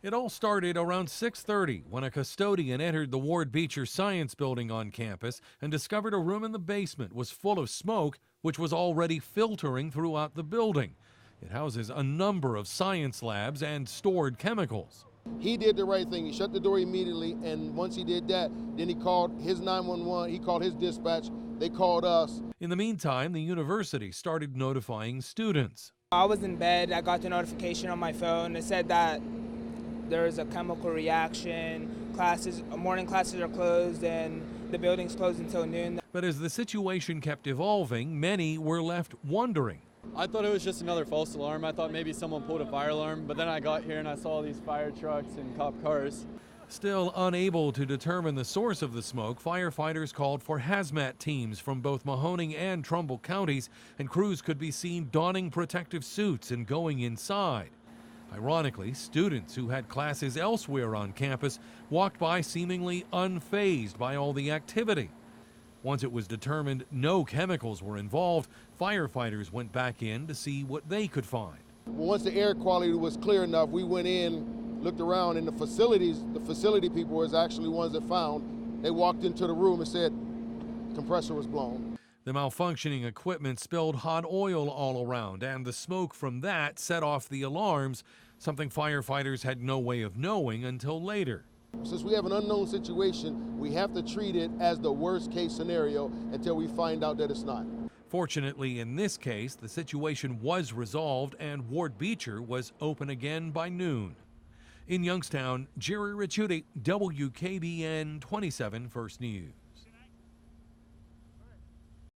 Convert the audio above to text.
It all started around 6:30 when a custodian entered the Ward Beecher Science Building on campus and discovered a room in the basement was full of smoke, which was already filtering throughout the building. It houses a number of science labs and stored chemicals. He did the right thing. He shut the door immediately, and once he did that, then he called his 911, he called his dispatch, they called us. In the meantime, the university started notifying students. I was in bed, I got the notification on my phone. It said that there is a chemical reaction, morning classes are closed, and the building's closed until noon. But as the situation kept evolving, many were left wondering. I thought it was just another false alarm. I thought maybe someone pulled a fire alarm, but then I got here and I saw these fire trucks and cop cars. Still unable to determine the source of the smoke, firefighters called for hazmat teams from both Mahoning and Trumbull counties, and crews could be seen donning protective suits and going inside. Ironically, students who had classes elsewhere on campus walked by seemingly unfazed by all the activity. Once it was determined no chemicals were involved, firefighters went back in to see what they could find. Once the air quality was clear enough, we went in, looked around, and the facility people was actually ones that found. They walked into the room and said compressor was blown. The malfunctioning equipment spilled hot oil all around, and the smoke from that set off the alarms, something firefighters had no way of knowing until later. Since we have an unknown situation, we have to treat it as the worst case scenario until we find out that it's not. Fortunately, in this case, the situation was resolved and Ward Beecher was open again by noon. In Youngstown, Jerry Ricciuti, WKBN 27 First News.